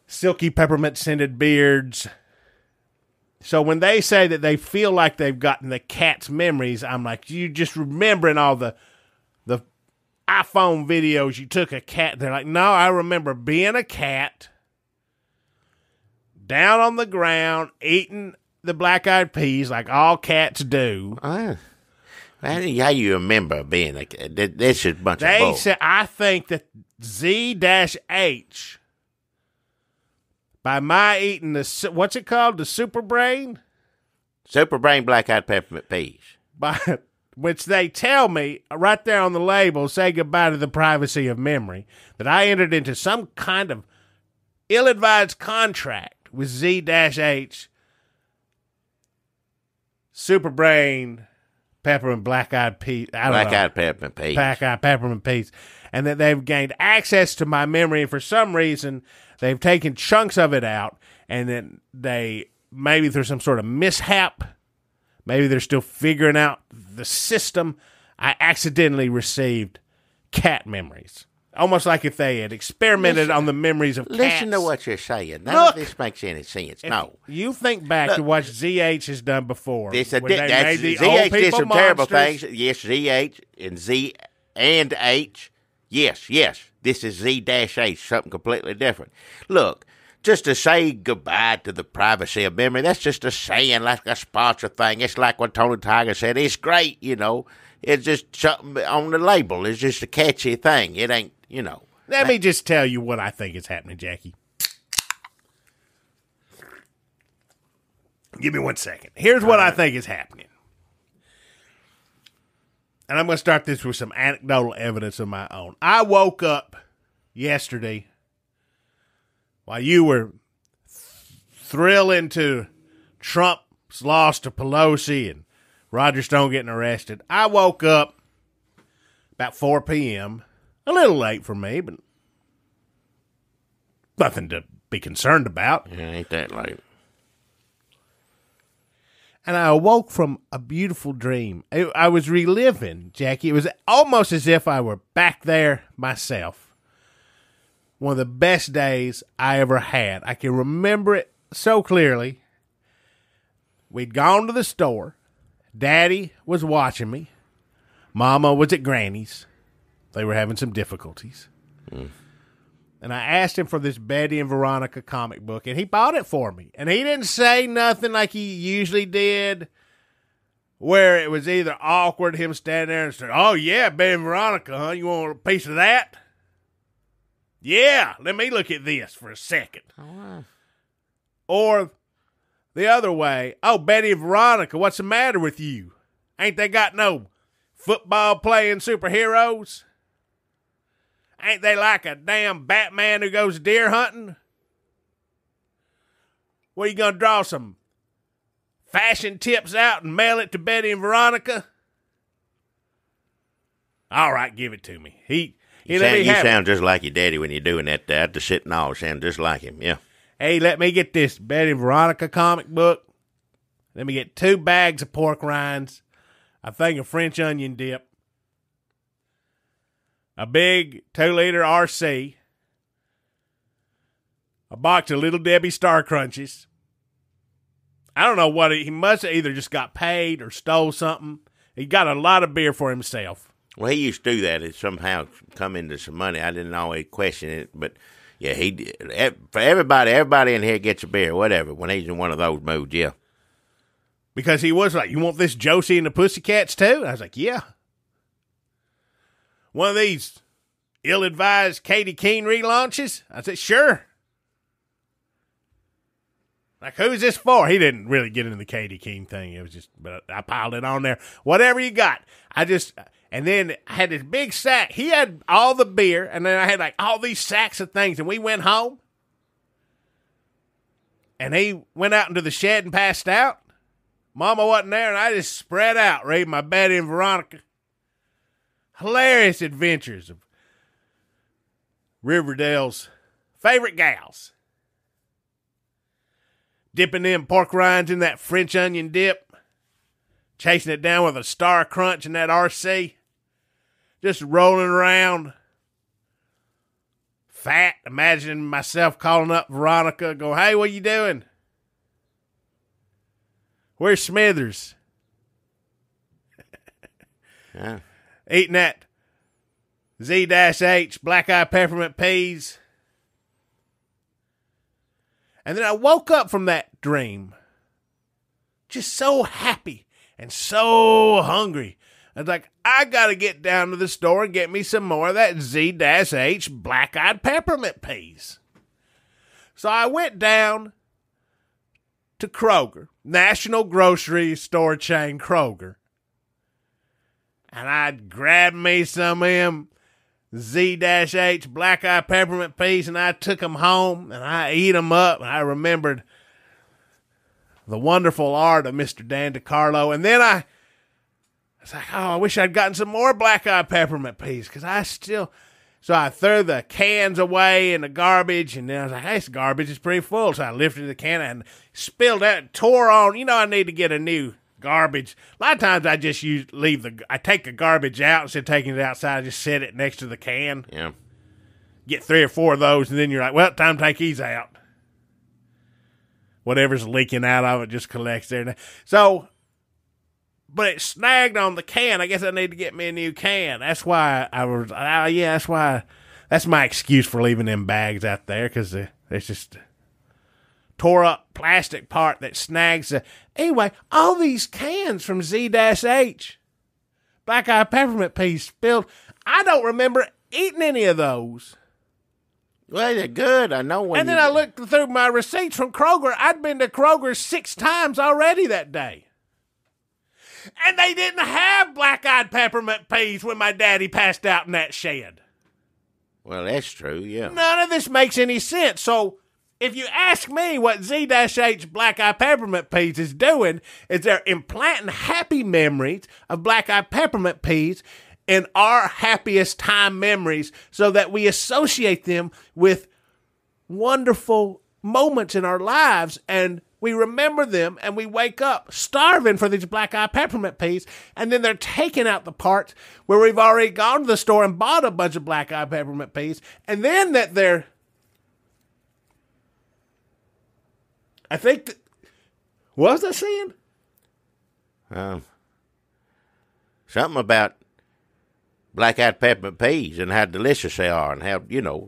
silky peppermint-scented beards. So when they say that they feel like they've gotten the cat's memories, I'm like, you just remembering all the iPhone videos you took a cat. They're like, no, I remember being a cat down on the ground eating the black-eyed peas like all cats do. How you remember being a cat? That's just a bunch of bull. They said, I think that Z-H, by my eating the, what's it called, the Super Brain? Super Brain black-eyed peppermint peas. By which they tell me, right there on the label, say goodbye to the privacy of memory, that I entered into some kind of ill-advised contract with Z-H, Super Brain, peppermint black-eyed peas. Black-eyed peppermint peas. Black-eyed peppermint peas. And that they've gained access to my memory, and for some reason, they've taken chunks of it out, and then maybe there's some sort of mishap, maybe they're still figuring out the system, I accidentally received cat memories. Almost like if they had experimented on the memories of cats. Listen to what you're saying. None of this makes any sense. No. You think back to what ZH has done before. ZH did some terrible things. Yes, ZH and Z and H. Yes. This is Z-H, something completely different. Look, just to say goodbye to the privacy of memory, that's just a saying, like a sponsor thing. It's like what Tony Tiger said. It's great, It's just something on the label. It's just a catchy thing. It ain't, Let me just tell you what I think is happening, Jackie. Give me 1 second. Here's what I think is happening. And I'm going to start this with some anecdotal evidence of my own. I woke up yesterday while you were thrilling to Trump's loss to Pelosi and Roger Stone getting arrested. I woke up about 4 p.m., a little late for me, but nothing to be concerned about. Yeah, ain't that late. And I awoke from a beautiful dream. I was reliving, Jackie. It was almost as if I were back there myself. One of the best days I ever had. I can remember it so clearly. We'd gone to the store. Daddy was watching me. Mama was at Granny's. They were having some difficulties. And I asked him for this Betty and Veronica comic book, and he bought it for me. And he didn't say nothing like he usually did, where it was either awkward, him standing there and saying, "Oh, yeah, Betty and Veronica, huh? You want a piece of that? Yeah, let me look at this for a second." Oh. Or the other way, "Oh, Betty and Veronica, what's the matter with you? Ain't they got no football-playing superheroes? Ain't they like a damn Batman who goes deer hunting? What, you going to draw some fashion tips out and mail it to Betty and Veronica?" All right, give it to me. You sound just like your daddy when you're doing that. The sitting all sound just like him, yeah. Hey, let me get this Betty and Veronica comic book. Let me get 2 bags of pork rinds, a thing of French onion dip, a big 2-liter RC, a box of Little Debbie Star Crunches. I don't know what he must have either just got paid or stole something. He got a lot of beer for himself. Well, he used to do that. It somehow come into some money. I didn't always question it, but yeah, he did. For everybody in here gets a beer, whatever, when he's in one of those moods, yeah. Because he was like, "You want this Josie and the Pussycats too?" And I was like, "Yeah." "One of these ill-advised Katie Keene relaunches?" I said, "Sure." Like, "Who's this for?" He didn't really get into the Katie Keene thing. It was just, but I piled it on there. Whatever you got. And then I had this big sack. He had all the beer, and then I had like all these sacks of things, and we went home. And he went out into the shed and passed out. Mama wasn't there, and I just spread out reading my Betty and Veronica. Hilarious adventures of Riverdale's favorite gals. Dipping them pork rinds in that French onion dip. Chasing it down with a Star Crunch in that RC. Just rolling around. Fat, imagining myself calling up Veronica, going, "Hey, what you doing? Where's Smithers?" Yeah. Eating that Z-H black-eyed peppermint peas. And then I woke up from that dream just so happy and so hungry. I was like, I got to get down to the store and get me some more of that Z-H black-eyed peppermint peas. So I went down to Kroger, National Grocery Store chain Kroger, and I grabbed me some of them Z-H black-eyed peppermint peas, and I took them home, and I ate them up, and I remembered the wonderful art of Mr. Dan DiCarlo, and then I was like, "Oh, I wish I'd gotten some more black-eyed peppermint peas," because so I threw the cans away in the garbage, and then I was like, "Hey, this garbage is pretty full," so I lifted the can and spilled out, tore on. I need to get a new garbage. A lot of times I just I take the garbage out instead of taking it outside. I just set it next to the can. Yeah. Get 3 or 4 of those, and then you're like, "Well, time to take these out." Whatever's leaking out of it just collects there. So, but it snagged on the can. I guess I need to get me a new can. That's why that's my excuse for leaving them bags out there, because it's just tore up plastic part that snags. Anyway, all these cans from Z-H, black-eyed peppermint peas spilled. I don't remember eating any of those. Well, they're good. I know when. And then I looked through my receipts from Kroger. I'd been to Kroger 6 times already that day. And they didn't have black-eyed peppermint peas when my daddy passed out in that shed. Well, that's true, yeah. None of this makes any sense. So if you ask me what Z-H black-eyed peppermint peas is doing, is they're implanting happy memories of black-eyed peppermint peas in our happiest time memories so that we associate them with wonderful moments in our lives and we remember them and we wake up starving for these black-eyed peppermint peas, and then they're taking out the parts where we've already gone to the store and bought a bunch of black-eyed peppermint peas, and then that they're... I think that... What was I saying? Something about black-eyed peppermint peas and how delicious they are and how,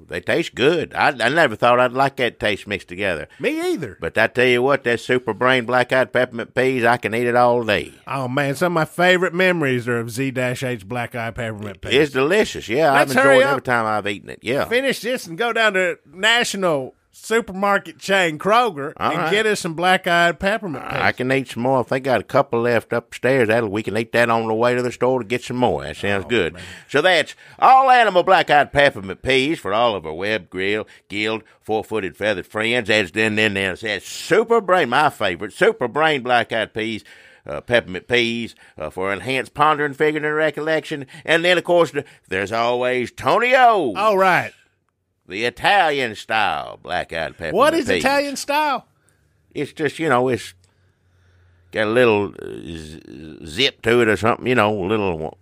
they taste good. I never thought I'd like that taste mixed together. Me either. But I tell you what, that Super Brain black-eyed peppermint peas, I can eat it all day. Oh, man, some of my favorite memories are of Z-H black-eyed peppermint peas. It's delicious, yeah. Let's I've hurry enjoyed it up. every time I've eaten it, yeah. Finish this and go down to National Supermarket chain Kroger and get us some black-eyed peppermint peas. I can eat some more. If they got a couple left upstairs, we can eat that on the way to the store to get some more. That sounds good. Man. So that's all animal black-eyed peppermint peas for all of our web, grill, gilled, four-footed, feathered friends. That's Super Brain, my favorite, Super Brain black-eyed peas. Peppermint peas for enhanced pondering, figuring, and recollection. And then, of course, there's always Tony O. All right. The Italian style black-eyed peppermint What is peas. Italian style? It's just, it's got a little zip to it or something, a little...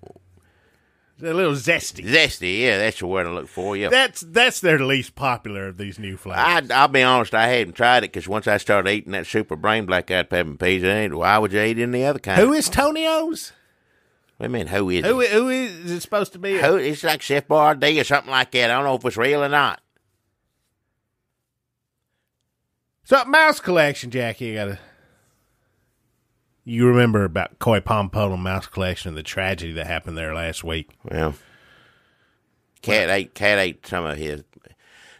It's a little zesty. Zesty, yeah, that's the word I look for, yeah. That's their least popular of these new flavors. I'll be honest, I hadn't tried it because once I started eating that Super Brain black-eyed peppermint peas, why would you eat any other kind? Who is Tony O's? What do you mean, who is Who it? is it supposed to be? It's like Chef Boyardee or something like that. I don't know if it's real or not. So, mouse collection, Jackie, you remember about Koi Pompolo Mouse Collection and the tragedy that happened there last week? Well, cat ate some of his,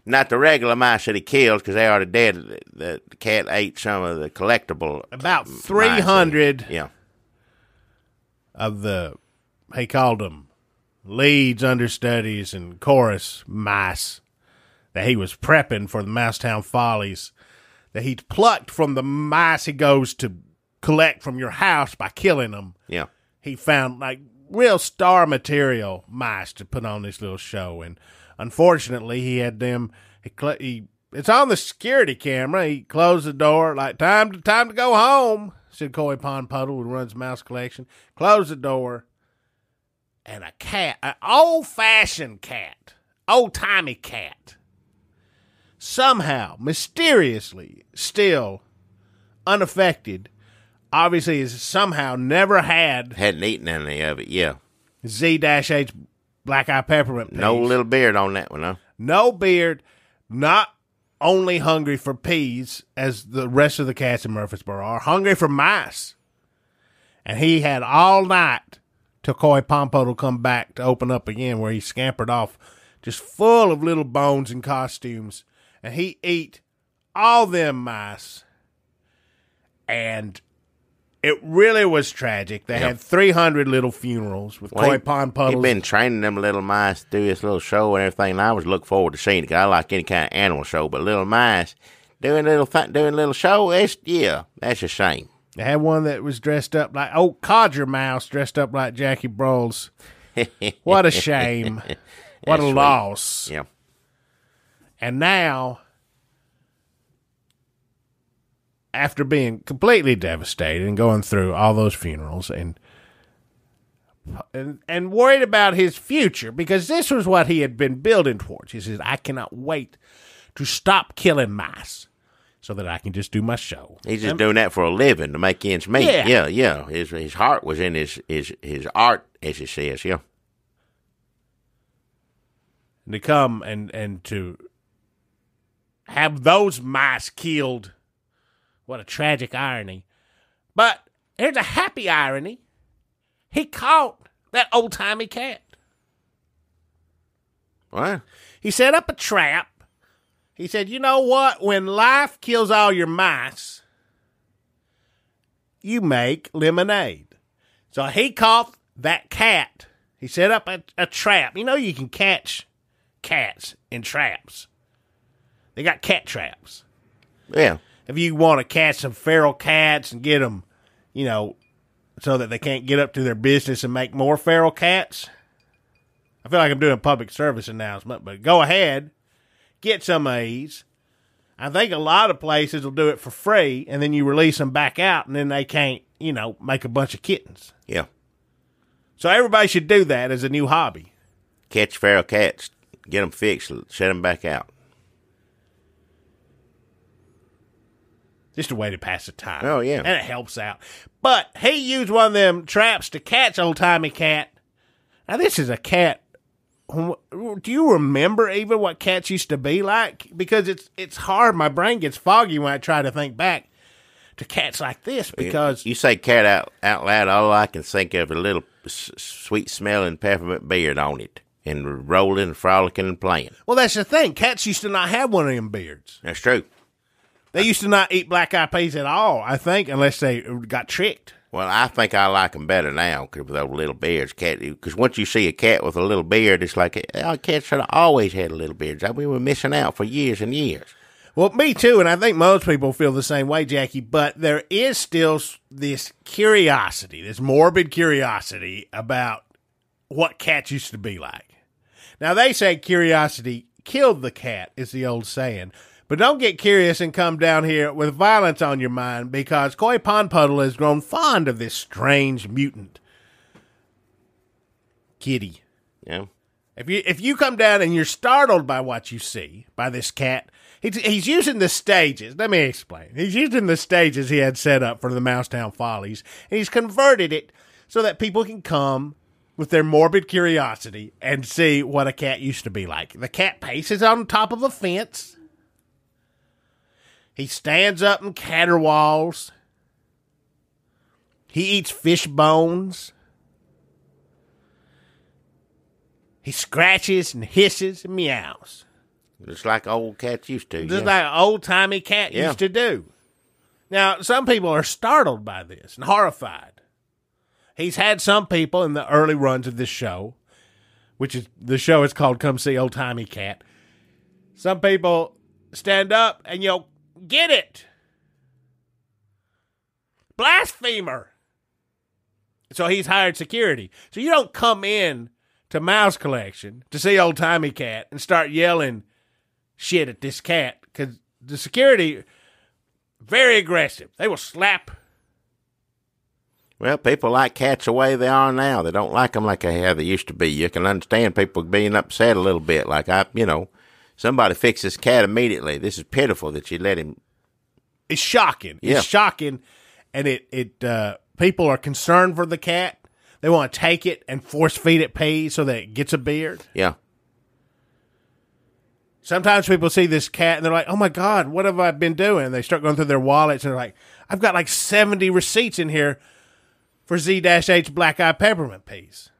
not the regular mice that he killed because they already dead. The cat ate some of the collectible. About 300 yeah. of he called them leads, understudies, and chorus mice that he was prepping for the Mousetown Follies that he plucked from the mice he goes to collect from your house by killing them. Yeah. He found like real star material mice to put on this little show, and unfortunately he had them. It's on the security camera. He closed the door like time to go home. Said Koi Pompolo, who runs Mouse Collection. Closed the door, and a cat, an old-fashioned cat, old-timey cat, somehow, mysteriously, still unaffected, obviously has somehow never hadn't eaten any of it, yeah. Z-H black-eyed peppermint peas. No little beard on that one, huh? No beard, not only hungry for peas, as the rest of the cats in Murfreesboro are, hungry for mice. And he had all night till Koi Pompolo come back to open up again, where he scampered off, just full of little bones and costumes. And he ate all them mice. And it really was tragic. They had 300 little funerals with Koi Pompolo. He'd been training them little mice to do this little show and everything, and I was looking forward to seeing it. 'Cause I like any kind of animal show, but little mice doing a little show, that's a shame. They had one that was dressed up like old Codger Mouse, dressed up like Jackie Broles. What a shame. What a loss. Yeah. And now, after being completely devastated and going through all those funerals and worried about his future, because this was what he had been building towards. He says, I cannot wait to stop killing mice so that I can just do my show. He's just doing that for a living to make ends meet. Yeah. His heart was in his art, as he says, yeah. And to come and to have those mice killed. What a tragic irony. But here's a happy irony. He caught that old-timey cat. What? He set up a trap He said, you know what? When life kills all your mice, you make lemonade. So he caught that cat. He set up a trap. You know you can catch cats in traps. They got cat traps. Yeah. If you want to catch some feral cats and get them, so that they can't get up to their business and make more feral cats. I feel like I'm doing a public service announcement, but go ahead, get some of these. I think a lot of places will do it for free, and then you release them back out, and then they can't, make a bunch of kittens. Yeah. So everybody should do that as a new hobby. Catch feral cats, get them fixed, set them back out. Just a way to pass the time. Oh, yeah. And it helps out. But he used one of them traps to catch old-timey cat. Now, this is a cat. Do you remember even what cats used to be like? Because it's hard. My brain gets foggy when I try to think back to cats like this because... You say cat out loud, all I can think of is a little sweet-smelling peppermint beard on it and rolling, frolicking, and playing. Well, that's the thing. Cats used to not have one of them beards. That's true. They used to not eat black-eyed peas at all, I think, unless they got tricked. Well, I think I like them better now with those little beards. Because once you see a cat with a little beard, it's like, cats should have always had a little beard. We were missing out for years and years. Well, me too, and I think most people feel the same way, Jackie, but there is still this curiosity, this morbid curiosity about what cats used to be like. Now, they say curiosity killed the cat, is the old saying. But don't get curious and come down here with violence on your mind because Koi Pond Puddle has grown fond of this strange mutant kitty. Yeah. If you come down and you're startled by what you see, by this cat, he's using the stages. Let me explain. He's using the stages he had set up for the Mousetown Follies, and he's converted it so that people can come with their morbid curiosity and see what a cat used to be like. The cat paces on top of a fence. He stands up and caterwauls. He eats fish bones. He scratches and hisses and meows. Just like old cats used to. Just like an old-timey cat used to do. Now, some people are startled by this and horrified. He's had some people in the early runs of this show, the show is called Come See Old Timey Cat. Some people stand up and yell, "Get it! Blasphemer!" So he's hired security. So you don't come in to Mouse Collection to see Old Timey Cat and start yelling shit at this cat because the security, very aggressive. They will slap. Well, people like cats the way they are now. They don't like them like they used to be. You can understand people being upset a little bit. Like, somebody fix this cat immediately. This is pitiful that you let him. It's shocking. Yeah. It's shocking. And people are concerned for the cat. They want to take it and force feed it peas so that it gets a beard. Yeah. Sometimes people see this cat and they're like, "Oh my God, what have I been doing?" And they start going through their wallets and they're like, "I've got like 70 receipts in here for Z-H black-eyed peppermint peas."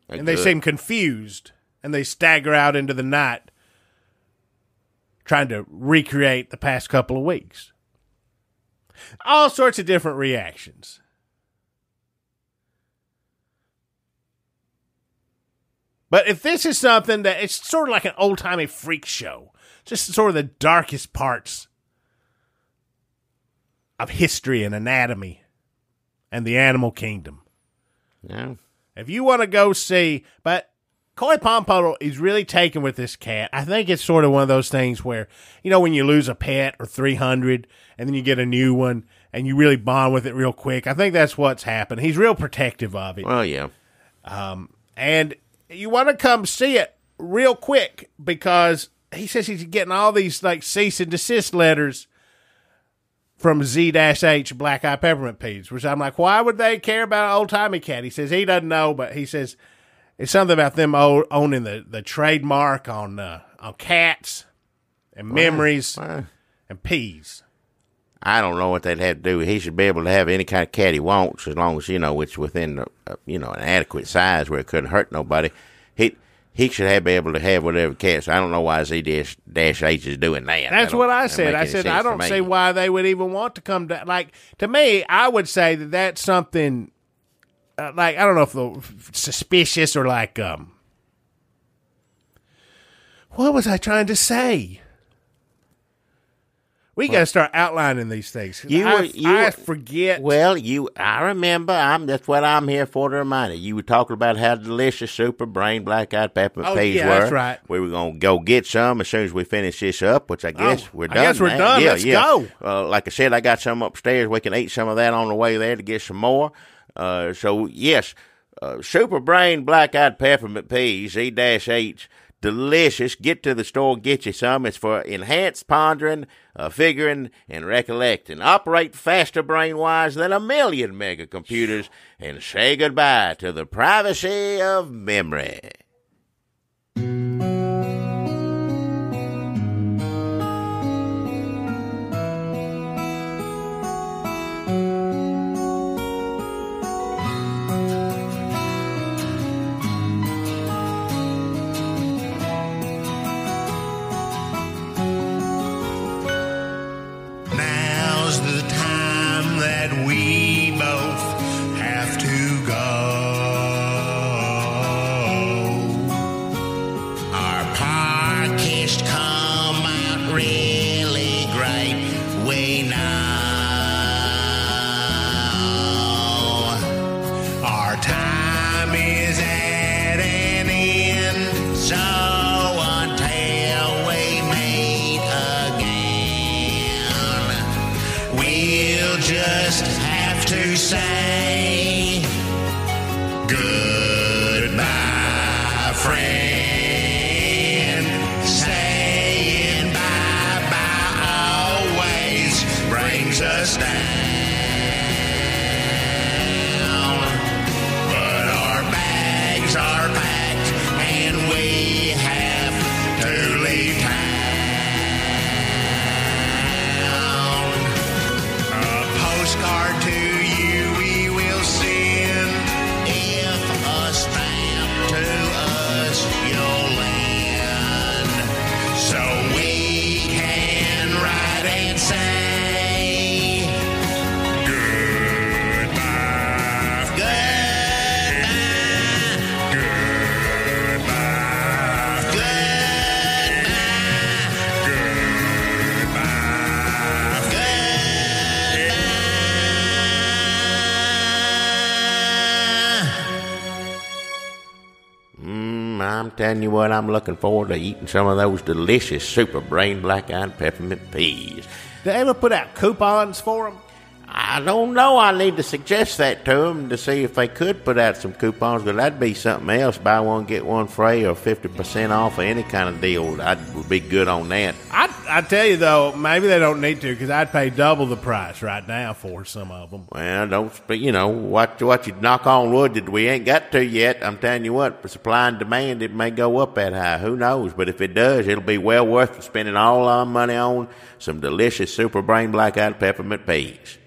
And they seem confused. And they stagger out into the night trying to recreate the past couple of weeks. All sorts of different reactions. But if this is something that it's sort of like an old-timey freak show, just sort of the darkest parts of history and anatomy and the animal kingdom. Yeah. If you want to go see, but Koi Pond Puddle is really taken with this cat. I think it's sort of one of those things where, when you lose a pet or 300 and then you get a new one and you really bond with it real quick. I think that's what's happened. He's real protective of it. Well, yeah. And you want to come see it real quick because he says he's getting all these like cease and desist letters from Z-H black-eyed peppermint peas, which I'm like, why would they care about an old-timey cat? He says he doesn't know, but he says it's something about them owning the trademark on cats and memories and peas. I don't know what they'd have to do. He should be able to have any kind of cat he wants as long as, it's within, an adequate size where it couldn't hurt nobody. He he should be able to have whatever cat. So I don't know why Z-H is doing that. That's what I said. I said, I don't see why they would even want to come down. Like, to me, I would say that that's something, like, I don't know if the suspicious or like, what was I trying to say? We got to start outlining these things. I forget. Well, I remember. That's what I'm here for to remind you. You were talking about how delicious Super Brain Black-Eyed Peppermint peas were. That's right. We were going to go get some as soon as we finish this up, which I guess we're done. I guess we're done. Yeah, Let's go. Like I said, I got some upstairs. We can eat some of that on the way there to get some more. So, yes, Super Brain Black-Eyed Peppermint peas, Z-H, delicious. Get to the store, get you some. It's for enhanced pondering, figuring, and recollecting. Operate faster brain-wise than 1,000,000 mega computers, and say goodbye to the privacy of memory. Say goodbye, friend. Saying bye-bye always brings us down. But our bags are packed and we have to leave town. A postcard to I'm telling you what, I'm looking forward to eating some of those delicious Super Brain Black-Eyed Peppermint peas. Did they ever put out coupons for them? I don't know. I need to suggest that to them to see if they could put out some coupons, but that'd be something else. Buy one, get one free, or 50% off, or any kind of deal. I would be good on that. I tell you, though, maybe they don't need to, because I'd pay double the price right now for some of them. Well, what you knock on wood that we ain't got to yet. I'm telling you what, for supply and demand, it may go up that high. Who knows? But if it does, it'll be well worth spending all our money on some delicious Super Brain Black-Eyed Peppermint peas.